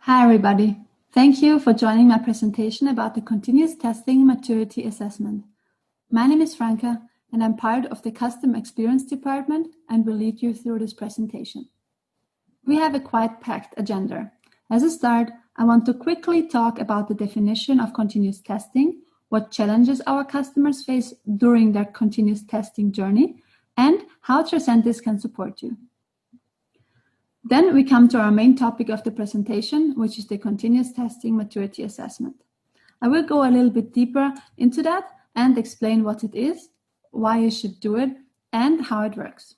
Hi everybody. Thank you for joining my presentation about the Continuous Testing Maturity Assessment. My name is Franca and I'm part of the Customer Experience Department and will lead you through this presentation. We have a quite packed agenda. As a start, I want to quickly talk about the definition of continuous testing, what challenges our customers face during their continuous testing journey, and how Tricentis can support you. Then we come to our main topic of the presentation, which is the Continuous Testing Maturity Assessment. I will go a little bit deeper into that and explain what it is, why you should do it, and how it works.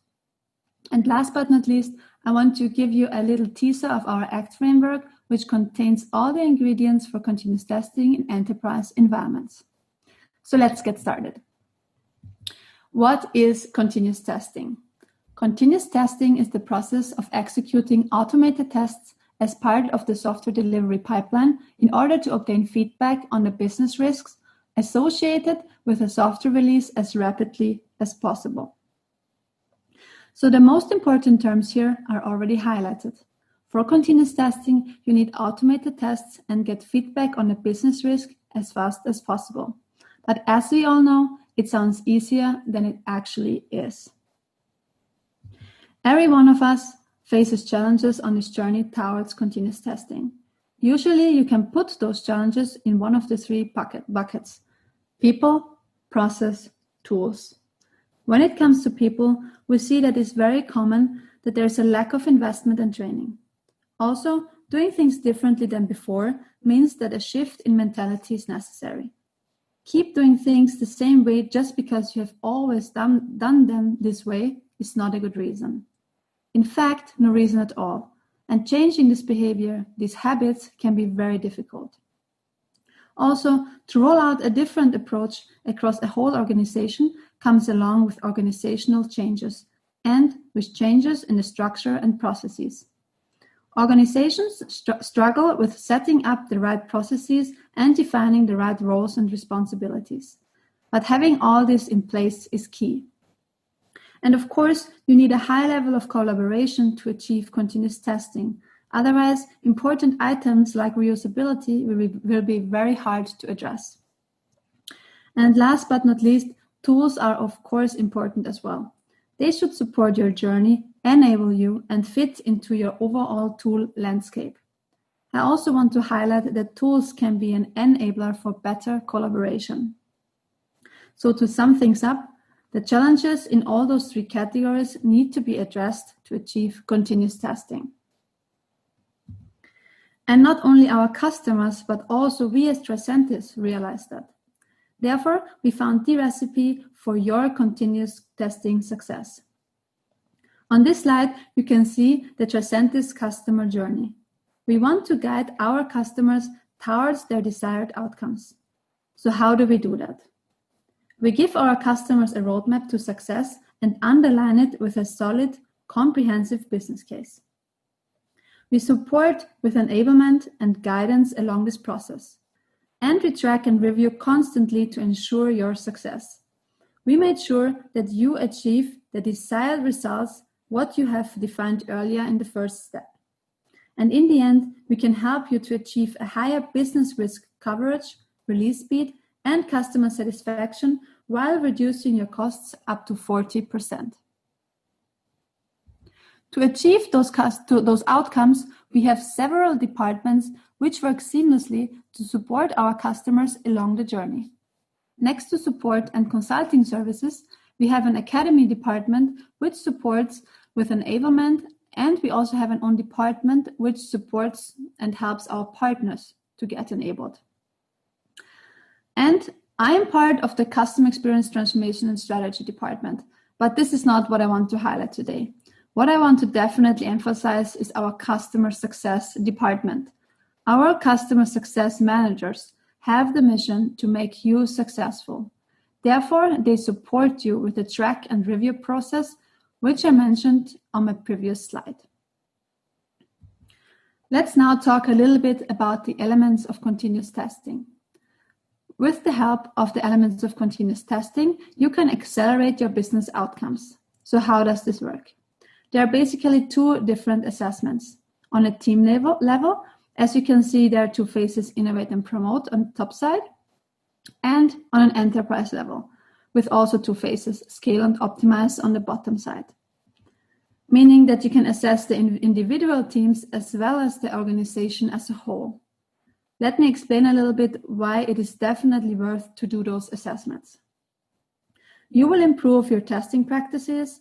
And last but not least, I want to give you a little teaser of our ACT framework, which contains all the ingredients for continuous testing in enterprise environments. So let's get started. What is continuous testing? Continuous testing is the process of executing automated tests as part of the software delivery pipeline in order to obtain feedback on the business risks associated with a software release as rapidly as possible. So the most important terms here are already highlighted. For continuous testing, you need automated tests and get feedback on a business risk as fast as possible. But as we all know, it sounds easier than it actually is. Every one of us faces challenges on this journey towards continuous testing. Usually, you can put those challenges in one of the three buckets: people, process, tools. When it comes to people, we see that it's very common that there's a lack of investment and training. Also, doing things differently than before means that a shift in mentality is necessary. Keep doing things the same way just because you have always done them this way is not a good reason. In fact, no reason at all. And changing this behavior, these habits, can be very difficult. Also, to roll out a different approach across a whole organization comes along with organizational changes and with changes in the structure and processes. Organizations struggle with setting up the right processes and defining the right roles and responsibilities. But having all this in place is key. And of course, you need a high level of collaboration to achieve continuous testing. Otherwise, important items like reusability will be very hard to address. And last but not least, tools are of course important as well. They should support your journey, enable you, and fit into your overall tool landscape. I also want to highlight that tools can be an enabler for better collaboration. So to sum things up, the challenges in all those three categories need to be addressed to achieve continuous testing. And not only our customers, but also we as Tricentis realize that. Therefore, we found the recipe for your continuous testing success. On this slide, you can see the Tricentis customer journey. We want to guide our customers towards their desired outcomes. So how do we do that? We give our customers a roadmap to success and underline it with a solid, comprehensive business case. We support with enablement and guidance along this process. And we track and review constantly to ensure your success. We made sure that you achieve the desired results, what you have defined earlier in the first step. And in the end, we can help you to achieve a higher business risk coverage, release speed, and customer satisfaction while reducing your costs up to 40%. To achieve those outcomes, we have several departments which work seamlessly to support our customers along the journey. Next to support and consulting services, we have an academy department which supports with enablement, and we also have an own department which supports and helps our partners to get enabled. And I am part of the Customer Experience Transformation and Strategy Department, but this is not what I want to highlight today. What I want to definitely emphasize is our Customer Success Department. Our Customer Success Managers have the mission to make you successful. Therefore, they support you with the track and review process, which I mentioned on my previous slide. Let's now talk a little bit about the elements of continuous testing. With the help of the elements of continuous testing, you can accelerate your business outcomes. So how does this work? There are basically two different assessments. On a team level, As you can see, there are two phases, innovate and promote on the top side, and on an enterprise level, with also two phases, scale and optimize on the bottom side. Meaning that you can assess the individual teams as well as the organization as a whole. Let me explain a little bit why it is definitely worth to do those assessments. You will improve your testing practices,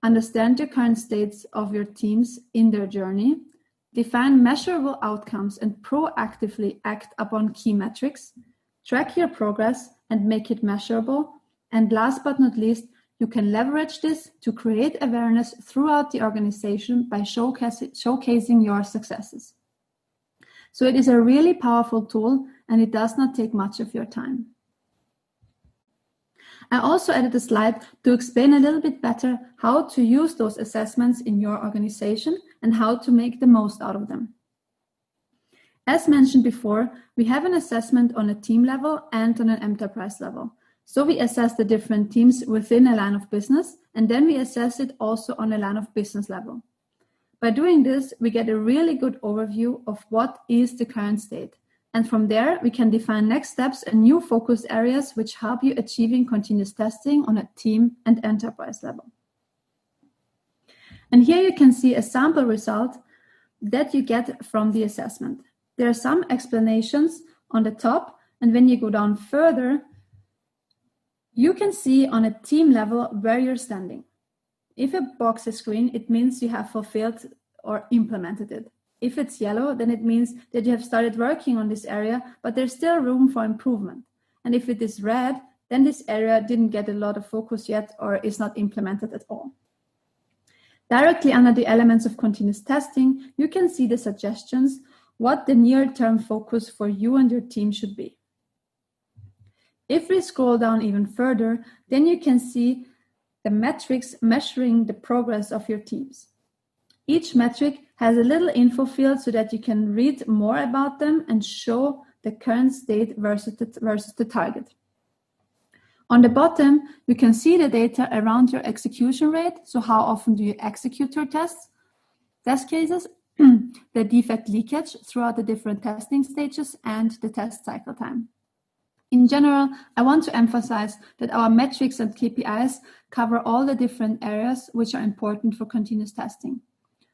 understand the current states of your teams in their journey, define measurable outcomes and proactively act upon key metrics, track your progress and make it measurable, and last but not least, you can leverage this to create awareness throughout the organization by showcasing your successes. So it is a really powerful tool and it does not take much of your time. I also added a slide to explain a little bit better how to use those assessments in your organization and how to make the most out of them. As mentioned before, we have an assessment on a team level and on an enterprise level. So we assess the different teams within a line of business, and then we assess it also on a line of business level. By doing this, we get a really good overview of what is the current state. And from there, we can define next steps and new focus areas which help you achieving continuous testing on a team and enterprise level. And here you can see a sample result that you get from the assessment. There are some explanations on the top, and when you go down further, you can see on a team level where you're standing. If a box is green, it means you have fulfilled or implemented it. If it's yellow, then it means that you have started working on this area, but there's still room for improvement. And if it is red, then this area didn't get a lot of focus yet or is not implemented at all. Directly under the elements of continuous testing, you can see the suggestions, what the near-term focus for you and your team should be. If we scroll down even further, then you can see the metrics measuring the progress of your teams. Each metric has a little info field so that you can read more about them and show the current state versus the target. On the bottom, you can see the data around your execution rate. So how often do you execute your tests, test cases, the defect leakage throughout the different testing stages, and the test cycle time. In general, I want to emphasize that our metrics and KPIs cover all the different areas which are important for continuous testing.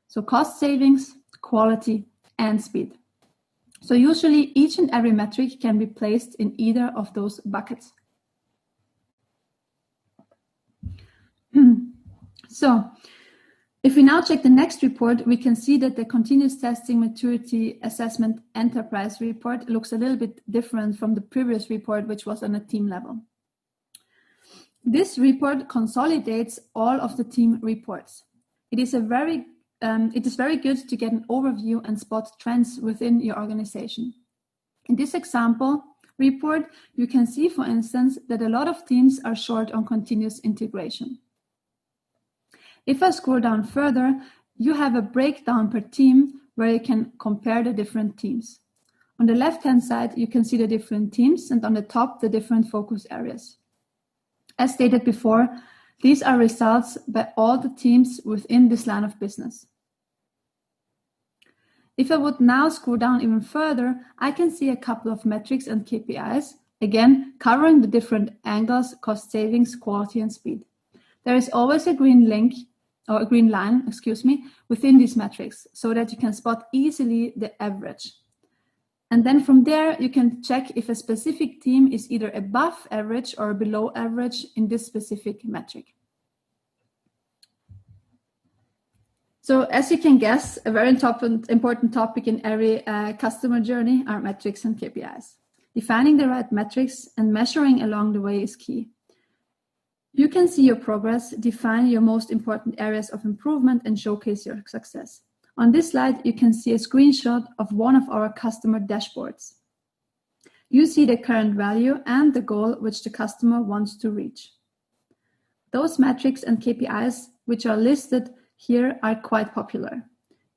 So cost savings, quality, and speed. So usually each and every metric can be placed in either of those buckets. So if we now check the next report, we can see that the Continuous Testing Maturity Assessment Enterprise report looks a little bit different from the previous report, which was on a team level. This report consolidates all of the team reports. It is very good to get an overview and spot trends within your organization. In this example report, you can see, for instance, that a lot of teams are short on continuous integration. If I scroll down further, you have a breakdown per team where you can compare the different teams. On the left-hand side, you can see the different teams, and on the top, the different focus areas. As stated before, these are results by all the teams within this line of business. If I would now scroll down even further, I can see a couple of metrics and KPIs, again, covering the different angles, cost savings, quality, and speed. There is always a green line, within these metrics so that you can spot easily the average. And then from there, you can check if a specific team is either above average or below average in this specific metric. So as you can guess, a very important topic in every customer journey are metrics and KPIs. Defining the right metrics and measuring along the way is key. You can see your progress, define your most important areas of improvement, and showcase your success. On this slide, you can see a screenshot of one of our customer dashboards. You see the current value and the goal which the customer wants to reach. Those metrics and KPIs which are listed here are quite popular.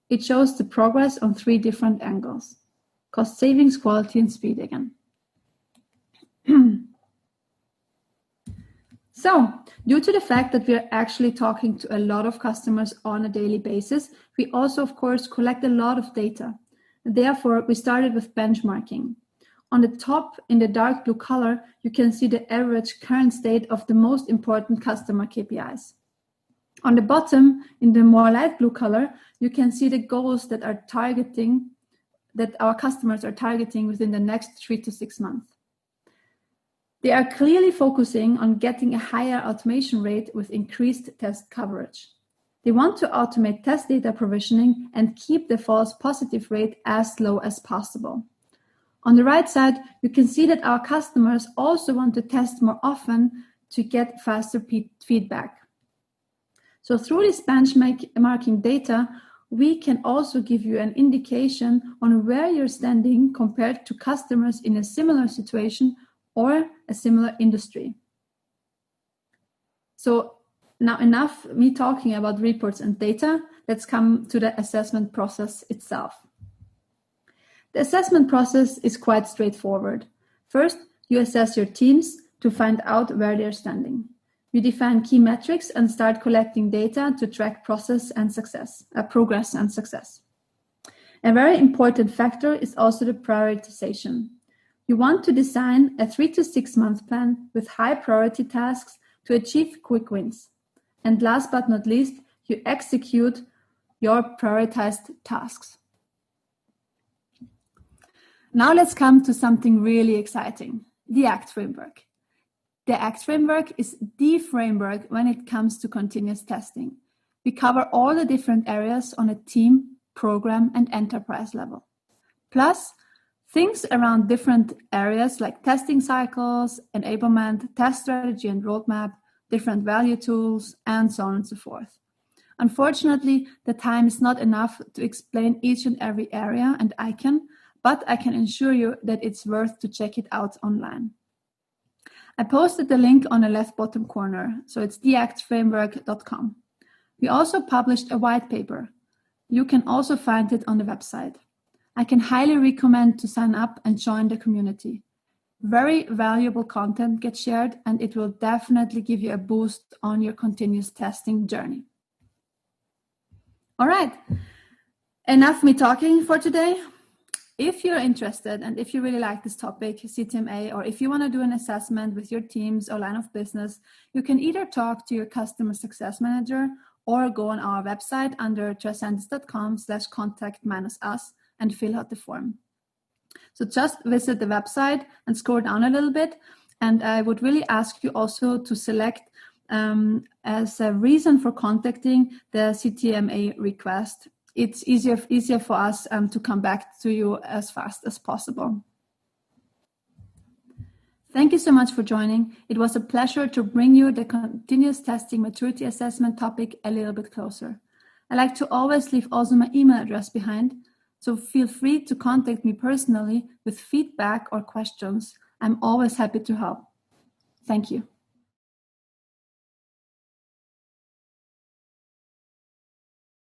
It shows the progress on 3 different angles: cost savings, quality, and speed again. So, due to the fact that we are actually talking to a lot of customers on a daily basis, we also, of course, collect a lot of data. Therefore, we started with benchmarking. On the top, in the dark blue color, you can see the average current state of the most important customer KPIs. On the bottom, in the more light blue color, you can see the goals that our customers are targeting within the next 3 to 6 months. They are clearly focusing on getting a higher automation rate with increased test coverage. They want to automate test data provisioning and keep the false positive rate as low as possible. On the right side, you can see that our customers also want to test more often to get faster feedback. So through this benchmarking data, we can also give you an indication on where you're standing compared to customers in a similar situation or a similar industry. So now enough me talking about reports and data. Let's come to the assessment process itself. The assessment process is quite straightforward. First, you assess your teams to find out where they're standing. You define key metrics and start collecting data to track progress and success. A very important factor is also the prioritization. You want to design a 3 to 6 month plan with high priority tasks to achieve quick wins. And last but not least, you execute your prioritized tasks. Now let's come to something really exciting, the ACT framework. The ACT framework is the framework when it comes to continuous testing. We cover all the different areas on a team, program, and enterprise level. Plus, things around different areas like testing cycles, enablement, test strategy and roadmap, different value tools, and so on and so forth. Unfortunately, the time is not enough to explain each and every area and icon, but I can assure you that it's worth to check it out online. I posted the link on the left bottom corner, so it's theactframework.com. We also published a white paper. You can also find it on the website. I can highly recommend to sign up and join the community. Very valuable content gets shared, and it will definitely give you a boost on your continuous testing journey. All right, enough me talking for today. If you're interested and if you really like this topic, CTMA, or if you want to do an assessment with your teams or line of business, you can either talk to your customer success manager or go on our website under transcendence.com/contact-us and fill out the form. So just visit the website and scroll down a little bit. And I would really ask you also to select as a reason for contacting the CTMA request. It's easier for us to come back to you as fast as possible. Thank you so much for joining. It was a pleasure to bring you the continuous testing maturity assessment topic a little bit closer. I like to always leave also my email address behind, so feel free to contact me personally with feedback or questions. I'm always happy to help. Thank you.